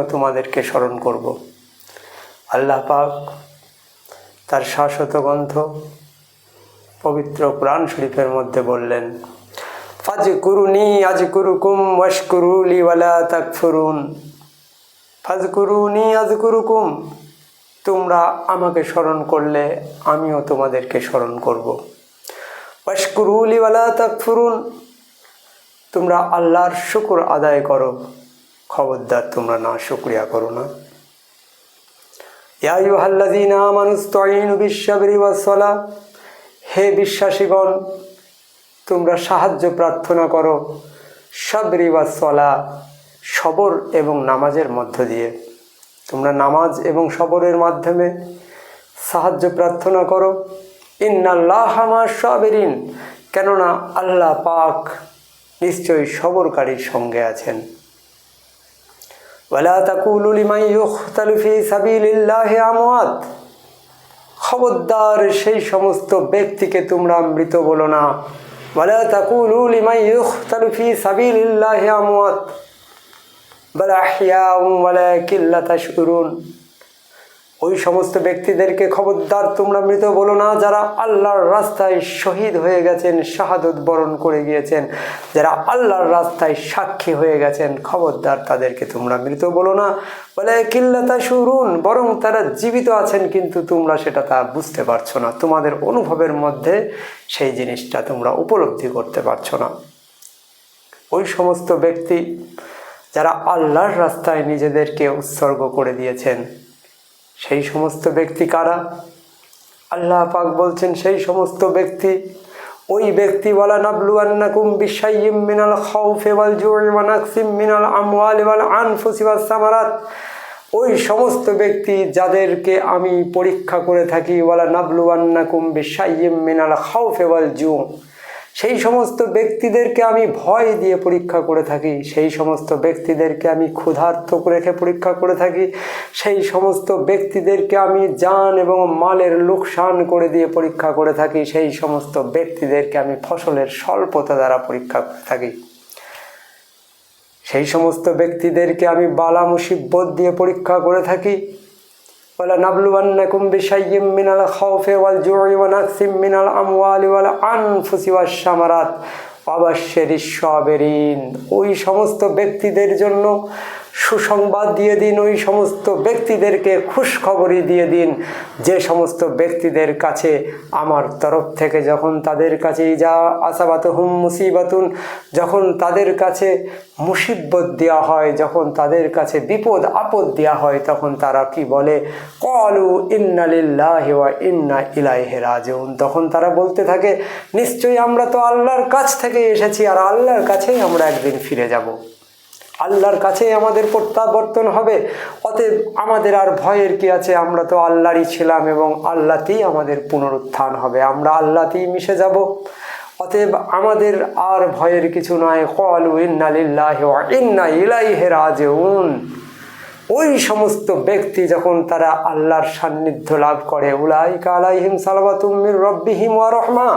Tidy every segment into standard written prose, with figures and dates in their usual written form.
আমিও তোমাদেরকে স্মরণ করব। আল্লাহ পাক তার শাশ্বত গ্রন্থ পবিত্র কোরআন শরীফের মধ্যে বললেন, ফাজকুরুনি আজকুরুকুম ওয়াশকুরুলি ওয়ালা তাকফুরুন। ফাজকুরুনি আজকুরুকুম, তোমরা আমাকে স্মরণ করলে আমিও তোমাদেরকে স্মরণ করব। ওয়াশকুরুলি ওয়ালা তাকফুরুন, তোমরা আল্লাহর শুকর আদায় করো, খবরদার তোমরা না শুকরিয়া করো না। ইয়া আইয়ুহাল্লাযীনা আমানুস্তাঈনু বিশ-সাবরি ওয়াস-সালাহ, হে বিশ্বাসীগণ তোমরা সাহায্য প্রার্থনা করো সাবরি ওয়াস-সালাহ, সবর এবং নামাজের মধ্য দিয়ে। তোমরা নামাজ এবং সবরের মাধ্যমে সাহায্য প্রার্থনা করো। ইন্নাল্লাহা মা'আস-সাবিরিন, কেননা আল্লাহ পাক নিশ্চয়ই সবরকারীর সঙ্গে আছেন। ওয়ালা তাকুলু লিমান ইউকতালু ফি সাবিলিল্লাহি আমওয়াত, খবরদার সেই সমস্ত ব্যক্তিকে তোমরা মৃত বলো না। ওয়ালা তাকুলু লিমান ইউকতালু ফি সাবিলিল্লাহি আমওয়াত বাল আহইয়াউম ওয়ালাকিন লা তাশউরুন, ওই সমস্ত ব্যক্তিদেরকে খবরদার তোমরা মৃত বলো না যারা আল্লাহর রাস্তায় শহীদ হয়ে গেছেন, শাহাদত বরণ করে গিয়েছেন, যারা আল্লাহর রাস্তায় সাক্ষী হয়ে গেছেন, খবরদার তাদেরকে তোমরা মৃত বলো না। ওয়ালাকিন লা তাশউরুন, বরং তারা জীবিত আছেন কিন্তু তোমরা সেটা তা বুঝতে পারছো না, তোমাদের অনুভবের মধ্যে সেই জিনিসটা তোমরা উপলব্ধি করতে পারছো না। ওই সমস্ত ব্যক্তি যারা আল্লাহর রাস্তায় নিজেদেরকে উৎসর্গ করে দিয়েছেন, সেই সমস্ত ব্যক্তি কারা? আল্লাহ পাক বলছেন সেই সমস্ত ব্যক্তি, ওই ব্যক্তি ওয়ালা নাবলুয়ান্নাকুম বিশাইয়্যিম মিনাল খাউফি ওয়াল জু'i ওয়া নাকসিম মিনাল আমওয়ালি ওয়াল আনফুসি ওয়াস সামারাত, ওই সমস্ত ব্যক্তি যাদেরকে আমি পরীক্ষা করে থাকি। ওয়ালা নাবলুয়ান্নাকুম বিশাইয়্যিম মিনাল খাউফি ওয়াল জু', সেই সমস্ত ব্যক্তিদেরকে আমি ভয় দিয়ে পরীক্ষা করে থাকি, সেই সমস্ত ব্যক্তিদেরকে আমি ক্ষুধার্ত রেখে পরীক্ষা করে থাকি, সেই সমস্ত ব্যক্তিদেরকে আমি জান এবং মালের লোকসান করে দিয়ে পরীক্ষা করে থাকি, সেই সমস্ত ব্যক্তিদেরকে আমি ফসলের স্বল্পতা দ্বারা পরীক্ষা করে থাকি, সেই সমস্ত ব্যক্তিদেরকে আমি বালা মুসিবত দিয়ে পরীক্ষা করে থাকি। ওয়ালা নাবলুওয়ান্নাকুম বিশাইয়্যিম মিনাল খাউফি ওয়াল জু'i ওয়া নাকসিম মিনাল আমওয়ালি ওয়াল আনফুসি ওয়াস সামারাত ওয়া বাশশিরিস সাবিরিন, ওই সমস্ত ব্যক্তিদের জন্য সুসংবাদ দিয়ে দিন, ওই সমস্ত ব্যক্তিদেরকে খুশখবরি দিয়ে দিন যে সমস্ত ব্যক্তিদের কাছে আমার তরফ থেকে যখন তাদের কাছে যা আসাবাতুহুম মুসিবাতুন, যখন তাদের কাছে মুসিবত দেওয়া হয়, যখন তাদের কাছে বিপদ আপদ দেওয়া হয়, তখন তারা কি বলে? ক্বালু ইন্না লিল্লাহি ওয়া ইন্না ইলাইহি রাজিউন, তখন তারা বলতে থাকে নিশ্চয়ই আমরা তো আল্লাহর কাছ থেকে এসেছি আর আল্লাহর কাছেই আমরা একদিন ফিরে যাব, আল্লাহর কাছেই আমাদের প্রত্যাবর্তন হবে, অতএব আমাদের আর ভয়ের কি আছে, আমরা তো আল্লাহরই ছিলাম এবং আল্লাহতেই আমাদের পুনরুত্থান হবে, আমরা আল্লাহতেই মিশে যাব, অতএব আমাদের আর ভয়ের কিছু নয়। ক্বালু ইন্না লিল্লাহি ওয়া ইন্না ইলাইহি রাজিউন, ওই সমস্ত ব্যক্তি যখন তারা আল্লাহর সান্নিধ্য লাভ করে, উলাইকা আলাইহিম সালাওয়াতুম মির রাব্বিহিম ওয়া রাহমা,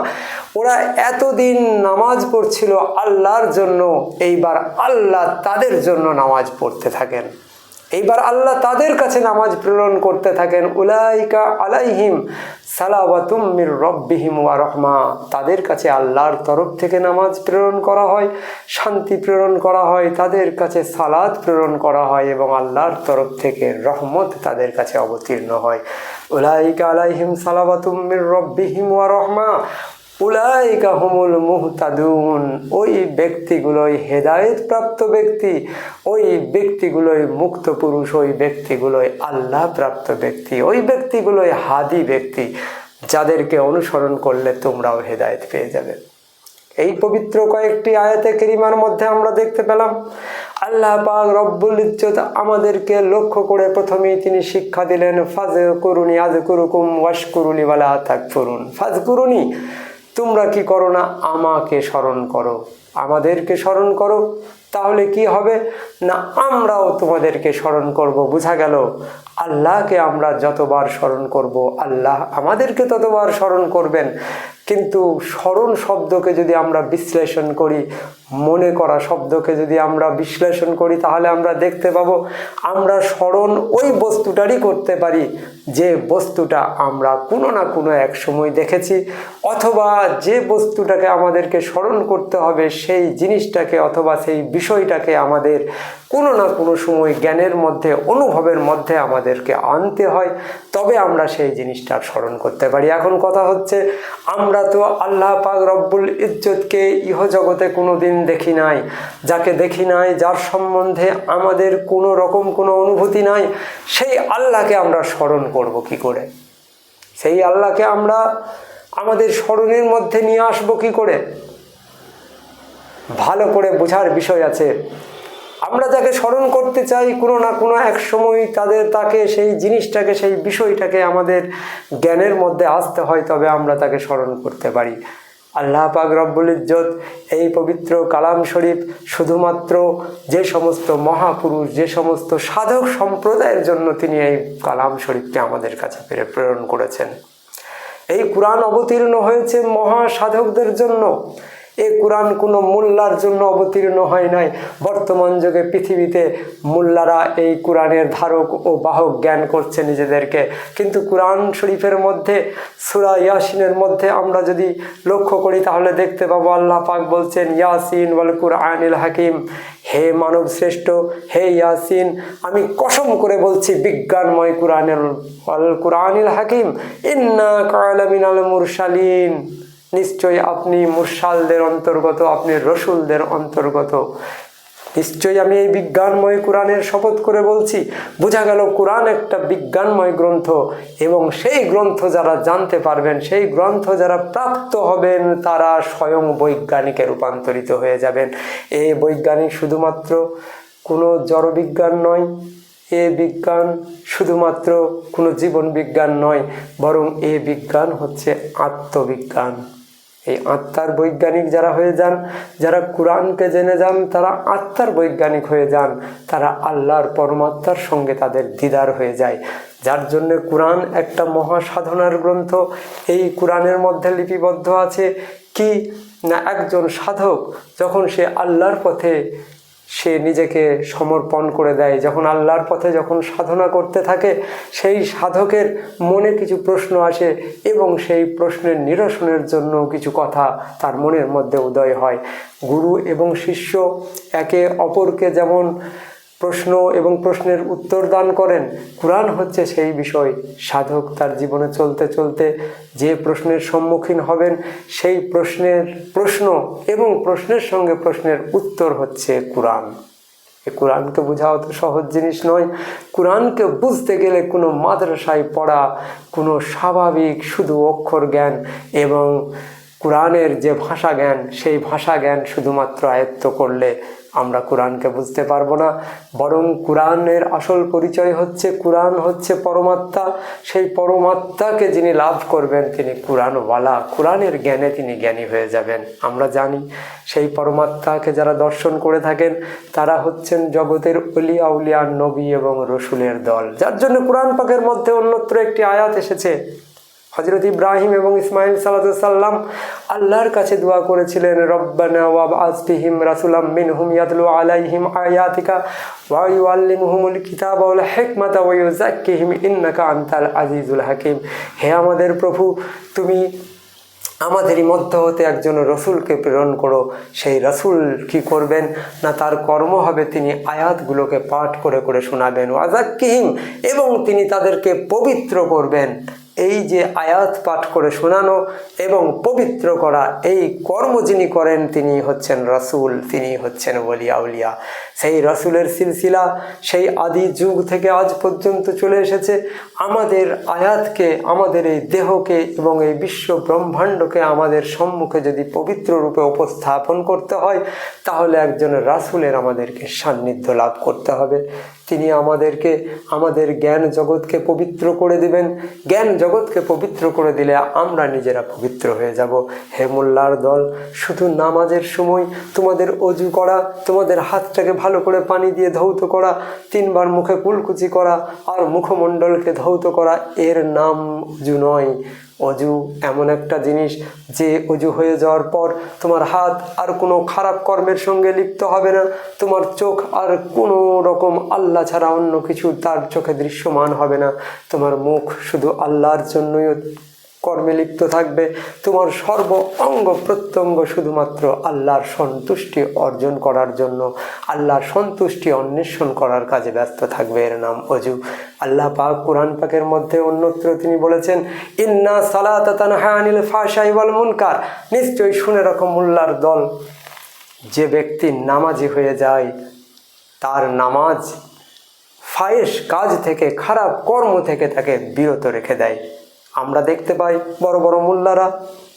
ওরা এতদিন নামাজ পড়ছিল আল্লাহর জন্য, এইবার আল্লাহ তাদের জন্য নামাজ পড়তে থাকেন, এইবার আল্লাহ তাদের কাছে নামাজ প্রেরণ করতে থাকেন। উলাইকা আলাইহিম সালাওয়াতুম মির রাব্বিহিম ওয়া রাহমা, তাদের কাছে আল্লাহর তরফ থেকে নামাজ প্রেরণ করা হয়, শান্তি প্রেরণ করা হয়, তাদের কাছে সালাত প্রেরণ করা হয় এবং আল্লাহর তরফ থেকে রহমত তাদের কাছে অবতীর্ণ হয়। উলাইকা আলাইহিম সালাওয়াতুম মির রাব্বিহিম ওয়া রাহমা উলাইকা হুমুল মুহতাদুন, ওই ব্যক্তিগুলোই হেদায়েত প্রাপ্ত ব্যক্তি, ওই ব্যক্তিগুলোই মুক্ত পুরুষ, ওই ব্যক্তিগুলোই আল্লাহ প্রাপ্ত ব্যক্তি, ওই ব্যক্তিগুলোই হাদি ব্যক্তি, যাদেরকে অনুসরণ করলে তোমরাও হেদায়েত পেয়ে যাবে। এই পবিত্র কয়েকটি আয়াতে কারিমার মধ্যে আমরা দেখতে পেলাম আল্লাহ পাক রব্বুল ইজ্জত আমাদেরকে লক্ষ্য করে প্রথমেই তিনি শিক্ষা দিলেন, ফাজকুরুনি আযকুরুকুম ওয়াশকুরুলি ওয়ালা তাকফুরুন। ফাজকুরুনি, তোমরা কি করো না, আমাকে স্মরণ করো, আমাদেরকে স্মরণ করো, তাহলে কি হবে না আমরাও তোমাদেরকে স্মরণ করব। বোঝা গেল আল্লাহকে আমরা যতবার স্মরণ করব আল্লাহ আমাদেরকে ততবার স্মরণ করবেন। কিন্তু স্মরণ শব্দকে যদি আমরা বিশ্লেষণ করি, মনে করা শব্দকে যদি আমরা বিশ্লেষণ করি তাহলে আমরা দেখতে পাবো আমরা স্মরণ ওই বস্তুটারই করতে পারি যে বস্তুটা আমরা কোনো না কোনো এক সময় দেখেছি, অথবা যে বস্তুটাকে আমাদেরকে স্মরণ করতে হবে সেই জিনিসটাকে অথবা সেই বিষয়টাকে আমাদের কোনো না কোনো সময় জ্ঞানের মধ্যে অনুভবের মধ্যে আমাদেরকে আনতে হয়, তবে আমরা সেই জিনিসটার স্মরণ করতে পারি। এখন কথা হচ্ছে আমরা তো আল্লাহ পাক রব্বুল ইজ্জতকে ইহজগতে কোনো দিন দেখি নাই, যাকে দেখি নাই, যার সম্বন্ধে আমাদের কোনো রকম কোনো অনুভূতি নাই, সেই আল্লাহকে আমরা স্মরণ করব কি করে? সেই আল্লাহকে আমরা আমাদের স্মরণের মধ্যে নিয়ে আসবো কি করে? ভালো করে বোঝার বিষয় আছে। আমরা যাকে স্মরণ করতে চাই কোনো না কোনো এক সময় তাকে সেই জিনিসটাকে সেই বিষয়টাকে আমাদের জ্ঞানের মধ্যে আসতে হয়, তবে আমরা তাকে স্মরণ করতে পারি। আল্লাহ পাক রব্বুল ইজ্জত এই পবিত্র কালাম শরীফ শুধুমাত্র যে সমস্ত মহাপুরুষ, যে সমস্ত সাধক সম্প্রদায়ের জন্য তিনি এই কালাম শরীফকে আমাদের কাছে প্রেরণ করেছেন। এই কোরআন অবতীর্ণ হয়েছে মহা সাধকদের জন্য। এই কোরআন কোনো মোল্লার জন্য অবতীর্ণ হয় নাই। বর্তমান যুগে পৃথিবীতে মোল্লারা এই কোরআনের ধারক ও বাহক জ্ঞান করছে নিজেদেরকে, কিন্তু কোরআন শরীফের মধ্যে সূরা ইয়াসিনের মধ্যে আমরা যদি লক্ষ্য করি তাহলে দেখতে পাবো আল্লাহ পাক বলছেন ইয়াসিন ওয়াল কুরআনিল হাকিম, হে মানব শ্রেষ্ঠ, হে ইয়াসিন, আমি কসম করে বলছি বিজ্ঞানময় কুরআনিল হাকিম, ইন্না কালা মিনাল মুরসালিন, নিশ্চয়ই আপনি মুরসালদের অন্তর্গত, আপনি রসুলদের অন্তর্গত। নিশ্চয়ই আমি এই বিজ্ঞানময় কোরআনের শপথ করে বলছি। বোঝা গেল কোরআন একটা বিজ্ঞানময় গ্রন্থ, এবং সেই গ্রন্থ যারা জানতে পারবেন, সেই গ্রন্থ যারা প্রাপ্ত হবেন, তারা স্বয়ং বৈজ্ঞানিকে রূপান্তরিত হয়ে যাবেন। এই বৈজ্ঞানিক শুধুমাত্র কোনো জড়বিজ্ঞান নয়, এ বিজ্ঞান শুধুমাত্র কোনো জীবন বিজ্ঞান নয়, বরং এ বিজ্ঞান হচ্ছে আত্মবিজ্ঞান। এই আত্মার বৈজ্ঞানিক যারা হয়ে যান, যারা কোরআনকে জেনে যান, তারা আত্মার বৈজ্ঞানিক হয়ে যান, তারা আল্লাহর পরমাত্মার সঙ্গে তাদের দিদার হয়ে যায়। যার জন্য কোরআন একটা মহা সাধনার গ্রন্থ। এই কোরআনের মধ্যে লিপিবদ্ধ আছে কি না, একজন সাধক যখন সে আল্লাহর পথে সে নিজেকে সমর্পণ করে দেয়, যখন আল্লাহর পথে যখন সাধনা করতে থাকে, সেই সাধকের মনে কিছু প্রশ্ন আসে এবং সেই প্রশ্নের নিরসনের জন্য কিছু কথা তার মনের মধ্যে উদয় হয়। গুরু এবং শিষ্য একে অপরকে যেমন প্রশ্ন এবং প্রশ্নের উত্তর দান করেন, কোরআন হচ্ছে সেই বিষয়। সাধক তার জীবনে চলতে চলতে যে প্রশ্নের সম্মুখীন হবেন, সেই প্রশ্ন এবং প্রশ্নের সঙ্গে প্রশ্নের উত্তর হচ্ছে কোরআন। এই কোরআনকে বোঝাও তো সহজ জিনিস নয়। কোরআনকে বুঝতে গেলে কোনো মাদ্রাসায় পড়া, কোনো স্বাভাবিক শুধু অক্ষর জ্ঞান এবং কোরআনের যে ভাষা জ্ঞান, সেই ভাষা জ্ঞান শুধুমাত্র আয়ত্ত করলে আমরা কোরআনকে বুঝতে পারবো না। বরং কোরআনের আসল পরিচয় হচ্ছে কোরআন হচ্ছে পরমাত্মা। সেই পরমাত্মাকে যিনি লাভ করবেন তিনি কোরআনওয়ালা, কোরআনের জ্ঞানে তিনি জ্ঞানী হয়ে যাবেন। আমরা জানি সেই পরমাত্মাকে যারা দর্শন করে থাকেন তারা হচ্ছেন জগতের অলি আউলিয়া, নবী এবং রসুলের দল। যার জন্য কোরআন পাকের মধ্যে অন্যত্র একটি আয়াত এসেছে, হযরত ইব্রাহিম এবং ইসমাইল সাল্লাম আল্লাহর কাছে দোয়া করেছিলেন, রব্বানা ওয়াবআস ফীহিম রাসূলাম মিনহুম ইয়াতলু আলাইহিম আয়াতিকা ওয়া ইউআল্লিমুহুমুল কিতাবা ওয়াল হিকমাতা ওয়া ইউযাক্কিহিম ইন্নাকা আনতাল আজিজুল হাকিম। হে আমাদের প্রভু, তুমি আমাদেরই মধ্য হতে একজন রসুলকে প্রেরণ করো। সেই রসুল কি করবেন না, তার কর্ম হবে তিনি আয়াতগুলোকে পাঠ করে করে শোনাবেন, ওয়াযাক্কিহিম, এবং তিনি তাদেরকে পবিত্র করবেন। এই যে আয়াত পাঠ করে শোনানো এবং পবিত্র করা, এই কর্ম যিনি করেন তিনি হচ্ছেন রসুল, তিনি হচ্ছেন ওলি আউলিয়া। সেই রসুলের সিলসিলা সেই আদি যুগ থেকে আজ পর্যন্ত চলে এসেছে। আমাদের আয়াতকে, আমাদের এই দেহকে এবং এই বিশ্ব ব্রহ্মাণ্ডকে আমাদের সম্মুখে যদি পবিত্র রূপে উপস্থাপন করতে হয়, তাহলে একজন রাসূলের আমাদেরকে সান্নিধ্য লাভ করতে হবে। তিনি আমাদেরকে, আমাদের জ্ঞান জগৎকে পবিত্র করে দিবেন। জ্ঞান জগৎকে পবিত্র করে দিলে আমরা নিজেরা পবিত্র হয়ে যাব। হে মোল্লার দল, শুধু নামাজের সময় তোমাদের অজু করা, তোমাদের হাতটাকে ভালো করে পানি দিয়ে ধৌত করা, 3 বার মুখে কুলকুচি করা আর মুখমণ্ডলকে ধৌত করা, এর নাম অজু নয়। অজু এমন একটা জিনিস যে অজু হয়ে যাওয়ার পর তোমার হাত আর কোনো খারাপ কর্মের সঙ্গে লিপ্ত হবে না, তোমার চোখ আর কোনো রকম আল্লাহ ছাড়া অন্য কিছু তার চোখে দৃশ্যমান হবে না, তোমার মুখ শুধু আল্লাহর জন্যই কর্মে লিপ্ত থাকবে, তোমার সর্ব অঙ্গ প্রত্যঙ্গ শুধুমাত্র আল্লাহর সন্তুষ্টি অর্জন করার জন্য, আল্লাহর সন্তুষ্টি অন্বেষণ করার কাজে ব্যস্ত থাকবে। এর নাম অজু। আল্লাহ পাক কোরআন পাকের মধ্যে অন্যত্র তিনি বলেছেন, ইন্না সালাতা তানহা আনিল ফাহশাই ওয়াল মুনকার, নিশ্চয়ই শুনে রাখো মোল্লার দল, যে ব্যক্তি নামাজি হয়ে যায় তার নামাজ ফাহেশ কাজ থেকে, খারাপ কর্ম থেকে তাকে বিরত রেখে দেয়। আমরা দেখতে পাই বড় বড় মোল্লারা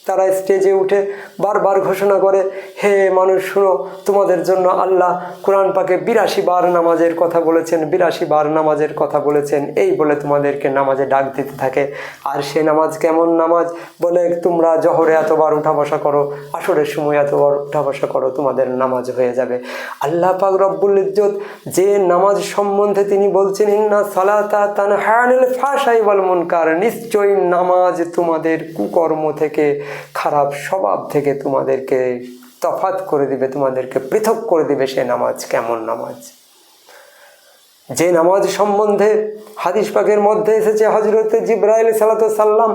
তারা স্টেজে উঠে বারবার ঘোষণা করে, হে মানুষ শুনো, তোমাদের জন্য আল্লাহ কোরআন পাকে 82 বার নামাজের কথা বলেছেন, 82 বার নামাজের কথা বলেছেন, এই বলে তোমাদেরকে নামাজে ডাক দিতে থাকে। আর সে নামাজ কেমন নামাজ? বলে তোমরা জহরে এতবার উঠা বসা করো, আসরের সময় এতবার উঠা বসা করো, তোমাদের নামাজ হয়ে যাবে। আল্লাহ পাক রব্বুল ইজ্জত যে নামাজ সম্বন্ধে তিনি বলছেন, ইন্না সালাতা তানহা আনিল ফাহশাই ওয়াল মুনকার, নিশ্চয়ই নামাজ তোমাদের কুকর্ম থেকে, খারাপ স্বভাব থেকে তোমাদেরকে তফাৎ করে দিবে, তোমাদেরকে পৃথক করে দিবে। সে নামাজ কেমন নামাজ? যে নামাজ সম্বন্ধে হাদিস পাকের মধ্যে এসেছে, হযরত জিবরাইল সাল্লাল্লাহু সাল্লাম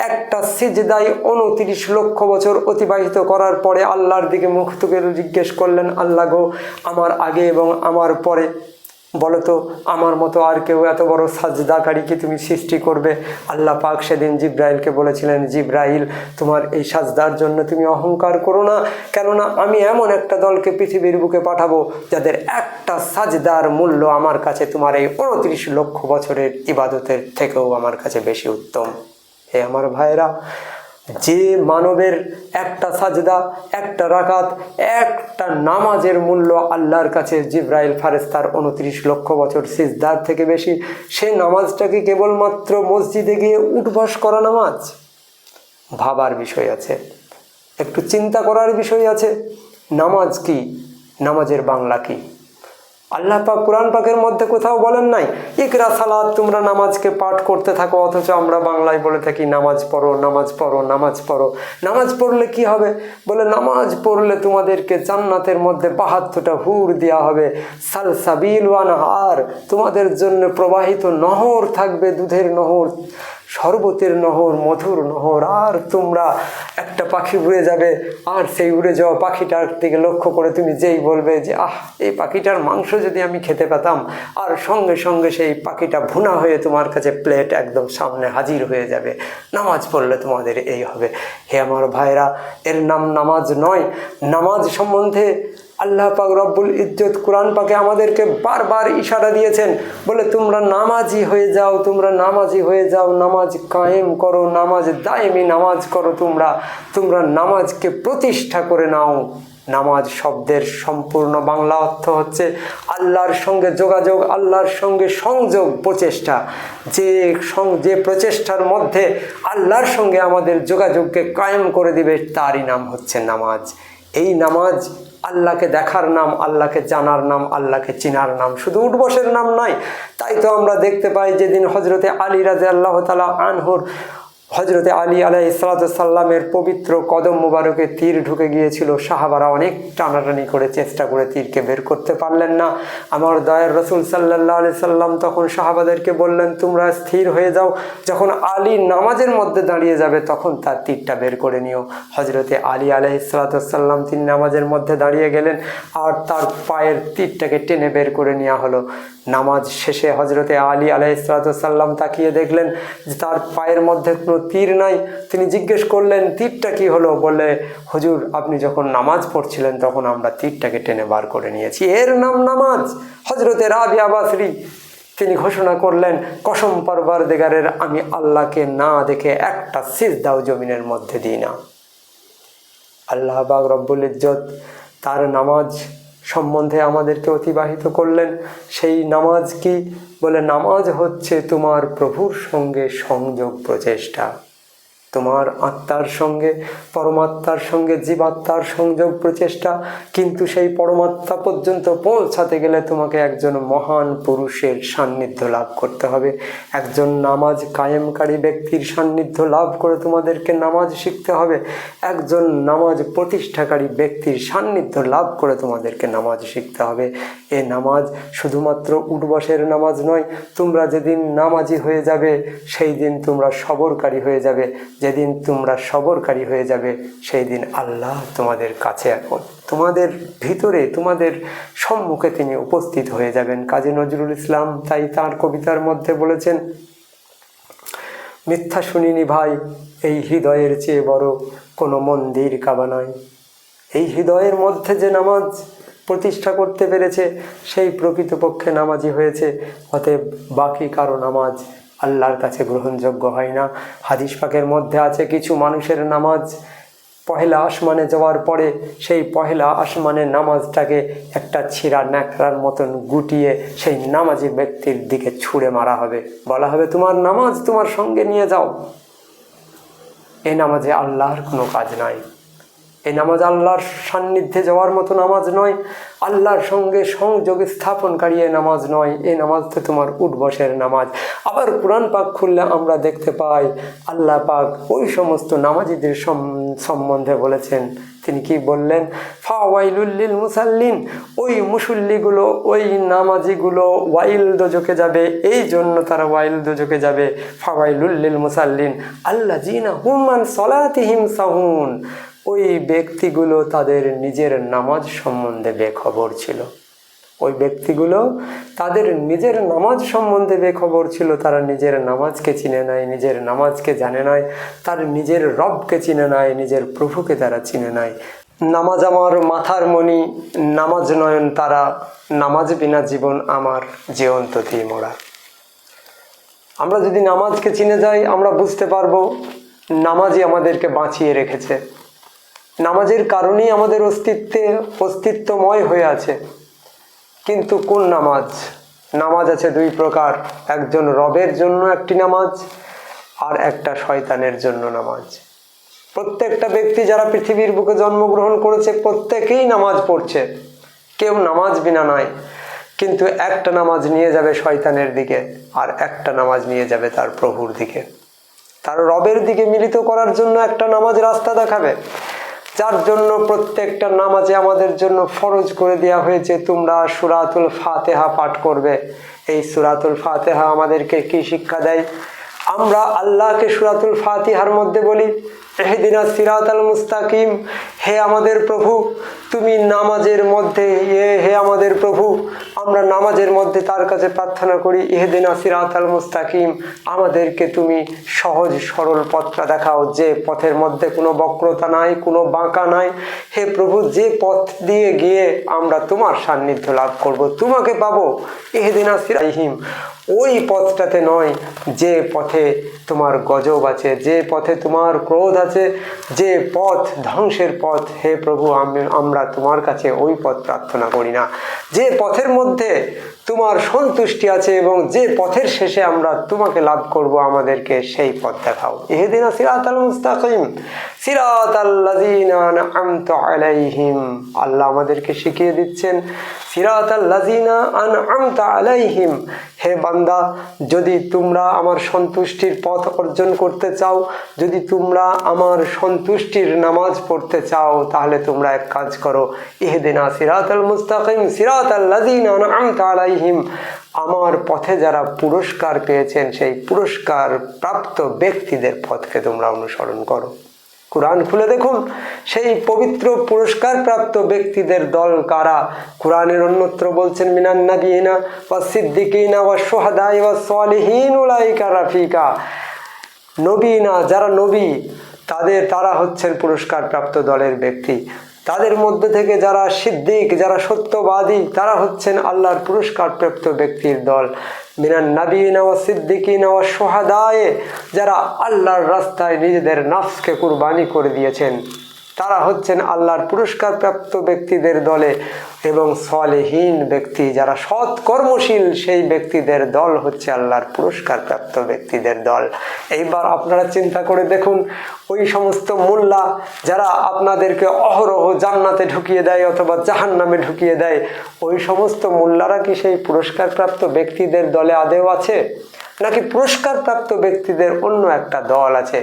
একটা সিজদায় 29 লক্ষ বছর অতিবাহিত করার পরে আল্লাহর দিকে মুখ তুলে জিজ্ঞেস করলেন, আল্লাহ গো, আমার আগে এবং আমার পরে বলো তো আমার মতো আর কেউ এত বড় সাজদাকারী কি তুমি সৃষ্টি করবে? আল্লাহ পাক সেদিন জিবরাইলকে বলেছিলেন, জিবরাইল, তোমার এই সাজদার জন্য তুমি অহংকার করো না, কেননা আমি এমন একটা দলকে পৃথিবীর বুকে পাঠাবো যাদের একটা সাজদার মূল্য আমার কাছে তোমার এই 29 লক্ষ বছরের ইবাদতের থেকেও আমার কাছে বেশি উত্তম। হে আমার ভাইরা, যে মানবের একটা সাজদা, একটা রাকাত, একটা নামাজের মূল্য আল্লাহর কাছে জিবরাইল ফারেস্তার 29 লক্ষ বছর সিজদার থেকে বেশি, সে নামাজটাকে কেবলমাত্র মসজিদে গিয়ে উঠবাস করা নামাজ? ভাবার বিষয় আছে, একটু চিন্তা করার বিষয় আছে। নামাজ কি? নামাজের বাংলা কি? আল্লাহ পাক কোরআন পাকের মধ্যে কোথাও বলেন নাই ইকরা সালাত, তোমরা নামাজকে পাঠ করতে থাকো, অথচ আমরা বাংলায় বলে থাকি নামাজ পড়ো, নামাজ পড়ো, নামাজ পড়ো। নামাজ পড়লে কি হবে? বলে নামাজ পড়লে তোমাদেরকে জান্নাতের মধ্যে 72টা হুর দেওয়া হবে, সালসাবিল ওয়া নাহার, তোমাদের জন্য প্রবাহিত নহর থাকবে, দুধের নহর, শরবতের নহর, মধুর নহর। আর তোমরা একটা পাখি উড়ে যাবে, আর সেই উড়ে যাওয়া পাখিটার দিকে লক্ষ্য করে তুমি যেই বলবে যে আহ, এই পাখিটার মাংস যদি আমি খেতে পেতাম, আর সঙ্গে সঙ্গে সেই পাখিটা ভুনা হয়ে তোমার কাছে প্লেট একদম সামনে হাজির হয়ে যাবে। নামাজ পড়লে তোমাদের এই হবে। হে আমার ভাইরা, এর নাম নামাজ নয়। নামাজ সম্বন্ধে আল্লাহ পাক রব্বুল ইজ্জত কোরআন পাকে আমাদেরকে বারবার ইশারা দিয়েছেন, বলে তোমরা নামাজি হয়ে যাও, তোমরা নামাজি হয়ে যাও, নামাজ কায়েম করো, নামাজ দায়েমি নামাজ করো, তোমরা নামাজকে প্রতিষ্ঠা করে নাও। নামাজ শব্দের সম্পূর্ণ বাংলা অর্থ হচ্ছে আল্লাহর সঙ্গে যোগাযোগ, আল্লাহর সঙ্গে সংযোগ, প্রচেষ্টা। যে প্রচেষ্টার মধ্যে আল্লাহর সঙ্গে আমাদের যোগাযোগকে কায়েম করে দিবে, তারই নাম হচ্ছে নামাজ। এই নামাজ আল্লাহকে দেখার নাম, আল্লাহকে জানার নাম, আল্লাহকে চিনার নাম, শুধু উঠবসের নাম নয়। তাই তো আমরা দেখতে পাই যেদিন হজরতে আলী রাদিয়াল্লাহু তাআলা আনহুর, হজরতে আলী আলাইহিসসালামের পবিত্র কদম মুবারকে তীর ঢুকে গিয়েছিল, সাহাবারা অনেক টানাটানি করে চেষ্টা করে তীরকে বের করতে পারলেন না। আমার দয়ার রসুল সাল্লাল্লাহু আলাইহি সাল্লাম তখন সাহাবাদেরকে বললেন, তোমরা স্থির হয়ে যাও, যখন আলী নামাজের মধ্যে দাঁড়িয়ে যাবে তখন তার তীরটা বের করে নিও। হজরতে আলী আলাইহিসসালাম তিনি নামাজের মধ্যে দাঁড়িয়ে গেলেন, আর তার পায়ের তীরটাকে টেনে বের করে নেওয়া হলো। নামাজ শেষে হজরতে আলী আলাইহিসসালাম তাকিয়ে দেখলেন যে তার পায়ের মধ্যে কোনো তীর নাই। তিনি জিজ্ঞেস করলেন, তীরটা কি হলো? বলে, হুজুর, আপনি যখন নামাজ পড়ছিলেন তখন আমরা তীরটাকে টেনে বার করে নিয়েছি, এর নাম নামাজ। হজরতে রাবিয়া বাসরি তিনি ঘোষণা করলেন, কসম পরওয়ারদিগারের, আমি আল্লাহকে না দেখে একটা সিজদাও জমিনের মধ্যে দিই না। আল্লাহ পাক রব্বুল ইজ্জত তার নামাজ সম্বন্ধে আমাদেরকে অতিবাহিত করলেন। সেই নামাজ কি? বলে নামাজ হচ্ছে তোমার প্রভুর সঙ্গে সংযোগ, প্রচেষ্টা। তোমার আত্মার সঙ্গে পরমাত্মার সঙ্গে জীবাত্মার সংযোগ প্রচেষ্টা, কিন্তু সেই পরমাত্মা পর্যন্ত পৌঁছাতে গেলে তোমাকে একজন মহান পুরুষের সান্নিধ্য লাভ করতে হবে। একজন নামাজ কায়েমকারী ব্যক্তির সান্নিধ্য লাভ করে তোমাদেরকে নামাজ শিখতে হবে। একজন নামাজ প্রতিষ্ঠাকারী ব্যক্তির সান্নিধ্য লাভ করে তোমাদেরকে নামাজ শিখতে হবে। এ নামাজ শুধুমাত্র উঠবসের নামাজ নয়। তোমরা যেদিন নামাজি হয়ে যাবে সেই দিন তোমরা সবরকারী হয়ে যাবে। যেদিন তোমরা সবরকারী হয়ে যাবে সেই দিন আল্লাহ তোমাদের কাছে, এখন তোমাদের ভিতরে, তোমাদের সম্মুখে তিনি উপস্থিত হয়ে যাবেন। কাজী নজরুল ইসলাম তাই তার কবিতার মধ্যে বলেছেন, মিথ্যা শুনিনি ভাই, এই হৃদয়ের চেয়ে বড় কোনো মন্দির কাবা নয়। এই হৃদয়ের মধ্যে যে নামাজ প্রতিষ্ঠা করতে পেরেছে সেই প্রকৃতপক্ষে নামাজি হয়েছে। অতএব বাকি কারো নামাজ আল্লাহর কাছে গ্রহণযোগ্য হয় না। হাদিস পাকের মধ্যে আছে, কিছু মানুষের নামাজ পহেলা আসমানে যাওয়ার পরে সেই পহেলা আসমানের নামাজটাকে একটা ছিঁড়া ন্যাকড়ার মতন গুটিয়ে সেই নামাজি ব্যক্তির দিকে ছুঁড়ে মারা হবে। বলা হবে, তোমার নামাজ তোমার সঙ্গে নিয়ে যাও। এই নামাজে আল্লাহর কোনো কাজ নাই। এই নামাজ আল্লাহর সান্নিধ্যে যাওয়ার মতো নামাজ নয়। আল্লাহর সঙ্গে সংযোগ স্থাপনকারী এ নামাজ নয়। এই নামাজ তো তোমার উঠবসের নামাজ। আবার কোরআন পাক খুললে আমরা দেখতে পাই আল্লাহ পাক ওই সমস্ত নামাজিদের সম্বন্ধে বলেছেন। তিনি কি বললেন? ফাওয়াইলুল লিল মুসাল্লিন, ওই মুসল্লিগুলো, ওই নামাজিগুলো ওয়াইল দোজকে যাবে। এই জন্য তারা ওয়াইল দোজকে যাবে। ফাওয়াইলুল লিল মুসাল্লিন আল্লাযিনা হুম আন সলাতিহিম সাহুন, ওই ব্যক্তিগুলো তাদের নিজের নামাজ সম্বন্ধে বেখবর ছিল। ওই ব্যক্তিগুলো তাদের নিজের নামাজ সম্বন্ধে বেখবর ছিল। তারা নিজের নামাজকে চিনে নাই, নিজের নামাজকে জানে নাই, তার নিজের রবকে চিনে নাই, নিজের প্রভুকে তারা চিনে নাই। নামাজ আমার মাথার মণি, নামাজ নয়ন তারা, নামাজ বিনা জীবন আমার যে অন্ততেই মোরা। আমরা যদি নামাজকে চিনে যাই আমরা বুঝতে পারবো নামাজই আমাদেরকে বাঁচিয়ে রেখেছে। নামাজের কারণেই আমাদের অস্তিত্বময় হয়ে আছে। কিন্তু কোন নামাজ? নামাজ আছে দুই প্রকার, একজন রবের জন্য একটি নামাজ, আর একটা শয়তানের জন্য নামাজ। প্রত্যেকটা ব্যক্তি যারা পৃথিবীর বুকে জন্মগ্রহণ করেছে প্রত্যেকেই নামাজ পড়ছে, কেউ নামাজ বিনা নয়। কিন্তু একটা নামাজ নিয়ে যাবে শয়তানের দিকে, আর একটা নামাজ নিয়ে যাবে তার প্রভুর দিকে। তার রবের দিকে মিলিত করার জন্য একটা নামাজ রাস্তা দেখাবে, যার জন্য প্রত্যেকটা নামাজে আমাদের জন্য ফরজ করে দেওয়া হয়েছে তোমরা সূরাতুল ফাতিহা পাঠ করবে। এই সূরাতুল ফাতিহা আমাদেরকে কি শিক্ষা দেয়? আমরা আল্লাহকে সূরাতুল ফাতিহার মধ্যে বলি, ইহদিনাস সিরাতাল মুস্তাকিম, হে আমাদের প্রভু তুমি নামাজের মধ্যে, হে আমাদের প্রভু আমরা নামাজের মধ্যে তার কাছে প্রার্থনা করি, ইহদিনাস সিরাতাল মুস্তাকিম, আমাদেরকে তুমি সহজ সরল পথটা দেখাও, যে পথের মধ্যে কোনো বক্রতা নাই, কোনো বাঁকা নাই। হে প্রভু, যে পথ দিয়ে গিয়ে আমরা তোমার সান্নিধ্য লাভ করব, তোমাকে পাবো, ইহদিনাস সিরাতাল, ওই পথটাতে নয় যে পথে তোমার গজব আছে, যে পথে তোমার ক্রোধ আছে, যে পথ ধ্বংসের পথ। হে প্রভু, আমরা তোমার কাছে ওই পথ প্রার্থনা করি না। যে পথের মধ্যে তোমার সন্তুষ্টি আছে এবং যে পথের শেষে আমরা তোমাকে লাভ করব, আমাদেরকে সেই পথ দেখাও। ইহদিনাস সিরাতাল মুস্তাকিম সিরাতাল লাযিনা আন'আমতা আলাইহিম। আল্লাহ আমাদেরকে শিখিয়ে দিচ্ছেন সিরাতাল লাযিনা আন'আমতা আলাইহিম, হে বান্দা যদি তোমরা আমার সন্তুষ্টির পথ অর্জন করতে চাও, যদি তোমরা আমার সন্তুষ্টির নামাজ পড়তে চাও, তাহলে তোমরা এক কাজ করো, ইহদিনা সিরাতাল মুস্তাকিম সিরাতাল লাযিনা আন'আমতা আলাইহিম, আমার পথে যারা পুরস্কার পেয়েছেন সেই পুরস্কার প্রাপ্ত ব্যক্তিদের পথকে তোমরা অনুসরণ করো। কোরআন খুলে দেখুন সেই পবিত্র পুরস্কার প্রাপ্ত ব্যক্তিদের দল কারা। কোরআনের অন্যত্র বলছেন, মিনান নাবিয়িনা ওয়াস সিদ্দিকিনা ওয়াস শুহাদাই ওয়াস সালিহিন উলাইকা রাফিকা। নবীনা, যারা নবী তারা হচ্ছেন পুরস্কার প্রাপ্ত দলের ব্যক্তি। তাদের মধ্যে থেকে যারা সিদ্দিক, যারা সত্যবাদী, তারা হচ্ছেন আল্লাহর পুরস্কার প্রাপ্ত ব্যক্তির দল। মিনান নাবিয়িনা ওয়াস সিদ্দিকিনা ওয়াস শুহাদায়ে, যারা আল্লাহর রাস্তায় নিজেদের নফসকে কুরবানি করে দিয়েছেন তারা হচ্ছেন আল্লাহর পুরস্কার প্রাপ্ত ব্যক্তিদের দলে, এবং সলেহীন ব্যক্তি যারা সৎ কর্মশীল সেই ব্যক্তিদের দল হচ্ছে আল্লাহর পুরস্কার প্রাপ্ত ব্যক্তিদের দল। এইবার আপনারা চিন্তা করে দেখুন, ওই সমস্ত মোল্লা যারা আপনাদেরকে অহরহ জান্নাতে ঢুকিয়ে দেয় অথবা জাহান্নামে ঢুকিয়ে দেয়, ওই সমস্ত মোল্লারা কি সেই পুরস্কার প্রাপ্ত ব্যক্তিদের দলে আদেও আছে, নাকি পুরস্কার প্রাপ্ত ব্যক্তিদের অন্য একটা দল আছে?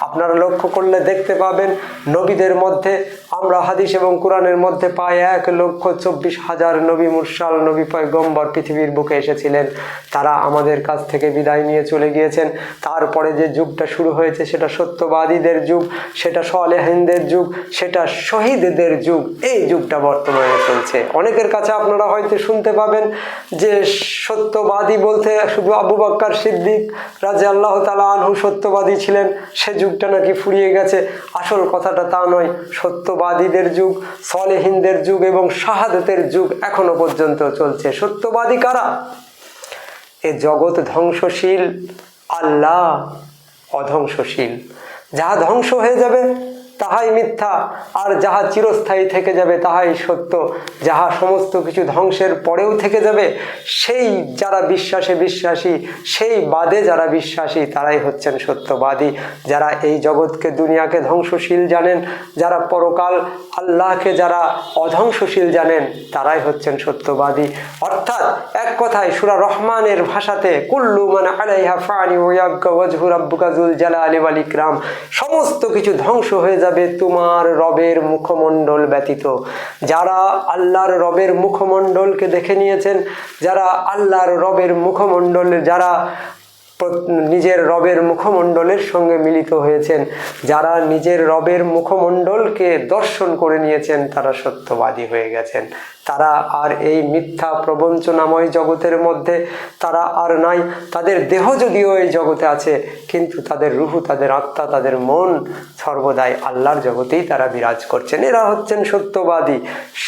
আপনারা লক্ষ্য করলে দেখতে পাবেন, নবীদের মধ্যে আমরা হাদিস এবং কোরআনের মধ্যে পাই 1,24,000 নবী মুরসাল, নবী পয়গম্বর পৃথিবীর বুকে এসেছিলেন। তারা আমাদের কাছ থেকে বিদায় নিয়ে চলে গিয়েছেন। তারপরে যে যুগটা শুরু হয়েছে সেটা সত্যবাদীদের যুগ, সেটা সলেহীনদের যুগ, সেটা শহীদদের যুগ। এই যুগটা বর্তমানে চলছে। অনেকের কাছে আপনারা হয়তো শুনতে পাবেন যে সত্যবাদী বলতে শুধু আবু বকর সিদ্দিক রাদিয়াল্লাহু তাআলা আনহু সত্যবাদী ছিলেন, সে যুগটা নাকি ফুরিয়ে গেছে। আসল কথাটা তা নয়। সত্যবাদীদের যুগ, সলেহীনদের যুগ এবং শাহাদাতের যুগ এখনো পর্যন্ত চলছে। সত্যবাদী কারা? এ জগৎ ধ্বংসশীল, আল্লাহ অধ্বংসশীল। যাহা ধ্বংস হয়ে যাবে তাহাই মিথ্যা, আর যাহা চিরস্থায়ী থেকে যাবে তাহাই সত্য। যাহা সমস্ত কিছু ধ্বংসের পরেও থেকে যাবে, সেই যারা বিশ্বাসী, সেই বাদে যারা বিশ্বাসী, তারাই হচ্ছেন সত্যবাদী। যারা এই জগৎকে, দুনিয়াকে ধ্বংসশীল জানেন, যারা পরকাল আল্লাহকে যারা অধ্বংসশীল জানেন, তারাই হচ্ছেন সত্যবাদী। অর্থাৎ এক কথায় সূরা রহমানের ভাষাতে, কুল্লু মান আলাইহা ফানি ওয়া ইয়াবকা ওয়াজহু রাব্বিকা যুল জালালি ওয়াল ইকরাম, সমস্ত কিছু ধ্বংস হয়ে যাবে তোমার রবের মুখমণ্ডল ব্যতীত। যারা আল্লাহর রবের মুখমণ্ডলকে দেখে নিয়েছেন, যারা আল্লাহর রবের মুখমণ্ডল, যারা নিজের রবের মুখমণ্ডলের সঙ্গে মিলিত হয়েছেন, যারা নিজের রবের মুখমণ্ডলকে দর্শন করে নিয়েছেন, তারা সত্যবাদী হয়ে গেছেন। তারা আর এই মিথ্যা প্রবঞ্চনাময় জগতের মধ্যে তারা আর নাই। তাদের দেহ যদিও এই জগতে আছে, কিন্তু তাদের রুহু, তাদের আত্মা, তাদের মন সর্বদাই আল্লাহর জগতেই তারা বিরাজ করছেন। এরা হচ্ছেন সত্যবাদী।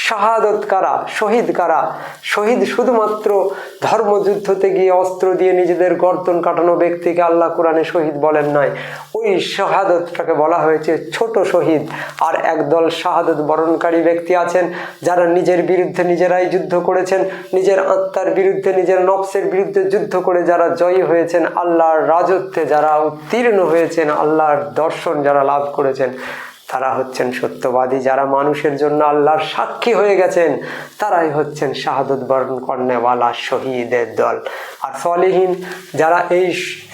শাহাদত কারা? শহীদ কারা? শহীদ শুধুমাত্র ধর্মযুদ্ধতে গিয়ে অস্ত্র দিয়ে নিজেদের গর্দন কাটানো ব্যক্তিকে আল্লাহ কোরআনে শহীদ বলেন নাই। ওই শাহাদতটাকে বলা হয়েছে ছোট শহীদ। আর একদল শাহাদত বরণকারী ব্যক্তি আছেন যারা নিজের বিরুদ্ধে নিজেরাই যুদ্ধ করেছেন, নিজের আত্মার বিরুদ্ধে, নিজের নফসের বিরুদ্ধে যুদ্ধ করে যারা জয়ী হয়েছেন, আল্লাহর রাজত্বে যারা উত্তীর্ণ হয়েছেন, আল্লাহর দর্শন যারা লাভ করেছেন, তারা হচ্ছেন সত্যবাদী। যারা মানুষের জন্য আল্লাহর সাক্ষী হয়ে গেছেন, তারাই হচ্ছেন শাহাদত বরণ কর্নেওয়ালা শহীদের দল। আর সলেহীন যারা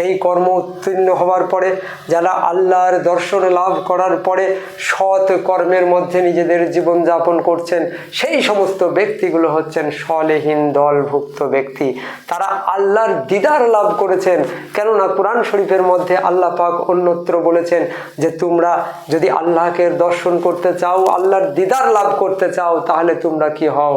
এই কর্ম উত্তীর্ণ হওয়ার পরে, যারা আল্লাহর দর্শন লাভ করার পরে সৎ কর্মের মধ্যে নিজেদের জীবনযাপন করছেন, সেই সমস্ত ব্যক্তিগুলো হচ্ছেন সলেহীন দলভুক্ত ব্যক্তি। তারা আল্লাহর দিদার লাভ করেছেন। কেননা কোরআন শরীফের মধ্যে আল্লাহ পাক অন্যত্র বলেছেন যে তোমরা যদি আল্লাহকে দর্শন করতে চাও, আল্লাহর দিদার লাভ করতে চাও, তাহলে তোমরা কি হও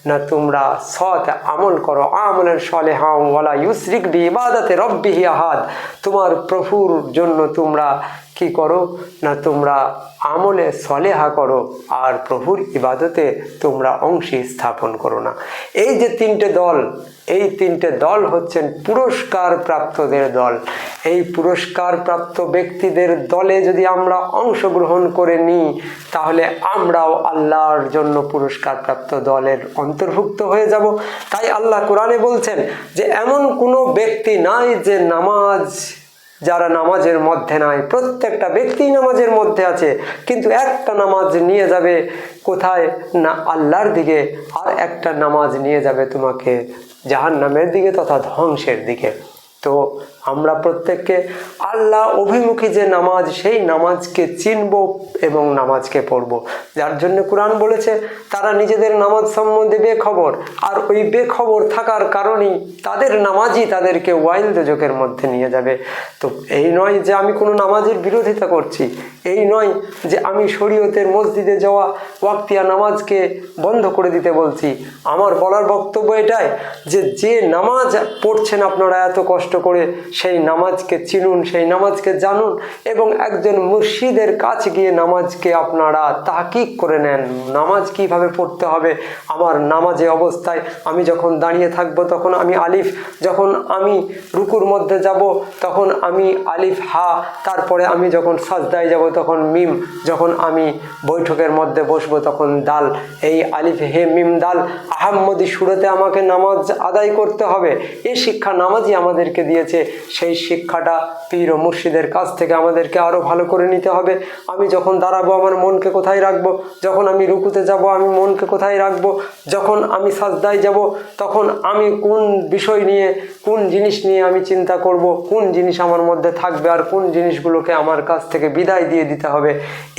না, তোমরা সৎ আমল করো। আমলের সলেহা ওয়ালা ইউশরিক বিইবাদাতি রাব্বিহি আহাদ। তোমার প্রভুর জন্য তোমরা কি করো না, তোমরা আমলে সলেহা করো, আর প্রভুর ইবাদতে তোমরা অংশী স্থাপন করো না। এই যে তিনটে দল, এই তিনটে দল হচ্ছেন পুরস্কার প্রাপ্তদের দল। এই পুরস্কার প্রাপ্ত ব্যক্তিদের দলে যদি আমরা অংশগ্রহণ করে নিই, তাহলে আমরাও আল্লাহর জন্য পুরস্কার প্রাপ্ত দলের অন্তর্ভুক্ত হয়ে যাব। তাই আল্লাহ কোরআনে বলছেন যে এমন কোনো ব্যক্তি নাই যে যারা নামাজের মধ্যে নাই। প্রত্যেকটা ব্যক্তি নামাজের মধ্যে আছে, কিন্তু একটা নামাজ নিয়ে যাবে কোথায় না আল্লাহর দিকে, আর একটা নামাজ নিয়ে যাবে তোমাকে জাহান্নামের দিকে তথা ধ্বংসের দিকে। তো আমরা প্রত্যেককে আল্লাহ অভিমুখী যে নামাজ, সেই নামাজকে চিনব এবং নামাজকে পড়ব। যার জন্য কোরআন বলেছে তারা নিজেদের নামাজ সম্বন্ধে বেখবর, আর ওই বেখবর থাকার কারণেই তাদের নামাজই তাদেরকে ওয়াইল দোজখের মধ্যে নিয়ে যাবে। তো এই নয় যে আমি কোনো নামাজের বিরোধিতা করছি, এই নয় যে আমি শরীয়তের মসজিদে যাওয়া ওয়াক্তিয়া নামাজকে বন্ধ করে দিতে বলছি। আমার বলার বক্তব্য এটাই যে নামাজ পড়ছেন আপনারা এত কষ্ট করে, সেই নামাজকে চিনুন, সেই নামাজকে জানুন এবং একজন মুর্শিদের কাছে গিয়ে নামাজকে আপনারা তাহকিক করে নেন। নামাজ কিভাবে পড়তে হবে, আমার নামাজে অবস্থায় আমি যখন দাঁড়িয়ে থাকবো তখন আমি আলিফ, যখন আমি রুকুর মধ্যে যাব তখন আমি আলিফ হা, তারপরে আমি যখন সাজদায় যাব তখন মিম, যখন আমি বৈঠকের মধ্যে বসবো তখন দাল। এই আলিফ হে মিম দাল আহাম্মদি সুরতে আমাকে নামাজ আদায় করতে হবে। এই শিক্ষা নামাজই আমাদেরকে দিয়েছে। সেই শিক্ষাটা পীর ও মুর্শিদের কাছ থেকে আমাদেরকে আরও ভালো করে নিতে হবে। আমি যখন দাঁড়াবো আমার মনকে কোথায় রাখবো, যখন আমি রুকুতে যাব আমি মনকে কোথায় রাখবো, যখন আমি সাজদায় যাব তখন আমি কোন বিষয় নিয়ে, কোন জিনিস নিয়ে আমি চিন্তা করব, কোন জিনিস আমার মধ্যে থাকবে আর কোন জিনিসগুলোকে আমার কাছ থেকে বিদায় দিয়ে দিতে হবে,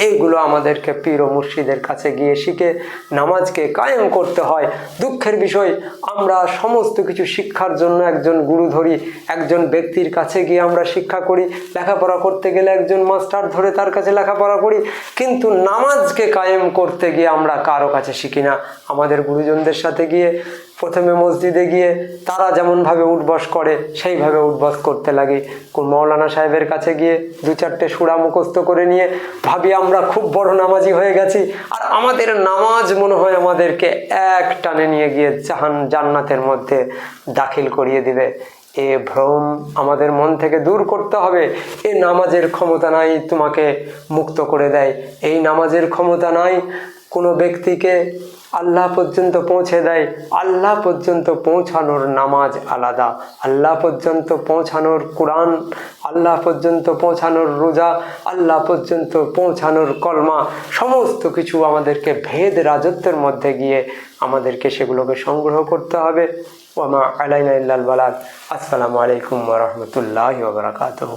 এইগুলো আমাদেরকে পীর ও মুর্শিদের কাছে গিয়ে শিখে নামাজকে কায়েম করতে হয়। দুঃখের বিষয়, আমরা সমস্ত কিছু শিক্ষার জন্য একজন গুরু ধরি, একজন ব্যক্তির কাছে গিয়ে আমরা শিক্ষা করি। লেখাপড়া করতে গেলে একজন মাস্টার ধরে তার কাছে লেখাপড়া করি, কিন্তু নামাজকে কায়েম করতে গিয়ে আমরা কারো কাছে শিখি না। আমাদের গুরুজনদের সাথে গিয়ে প্রথমে মসজিদে গিয়ে তারা যেমনভাবে উঠবস করে সেইভাবে উঠবস করতে লাগি। কোন মৌলানা সাহেবের কাছে গিয়ে দু চারটে সূরা মুখস্থ করে নিয়ে ভাবি আমরা খুব বড় নামাজি হয়ে গেছি, আর আমাদের নামাজ মনে হয় আমাদেরকে এক টানে নিয়ে গিয়ে জান্নাতের মধ্যে দাখিল করিয়ে দিবে। এ ভ্রম আমাদের মন থেকে দূর করতে হবে। এ নামাজের ক্ষমতা নাই তোমাকে মুক্ত করে দেয়, এই নামাজের ক্ষমতা নাই কোনো ব্যক্তিকে আল্লাহ পর্যন্ত পৌঁছে দেয়। আল্লাহ পর্যন্ত পৌঁছানোর নামাজ আলাদা, আল্লাহ পর্যন্ত পৌঁছানোর কোরআন, আল্লাহ পর্যন্ত পৌঁছানোর রোজা, আল্লাহ পর্যন্ত পৌঁছানোর কলমা, সমস্ত কিছু আমাদেরকে ভেদ রাজত্বের মধ্যে গিয়ে আমাদেরকে সেগুলোকে সংগ্রহ করতে হবে। ওয়া মা আলাইনা ইল্লাল বালাগ। আসসালামু আলাইকুম ওয়া রাহমাতুল্লাহি ওয়া বারাকাতুহু।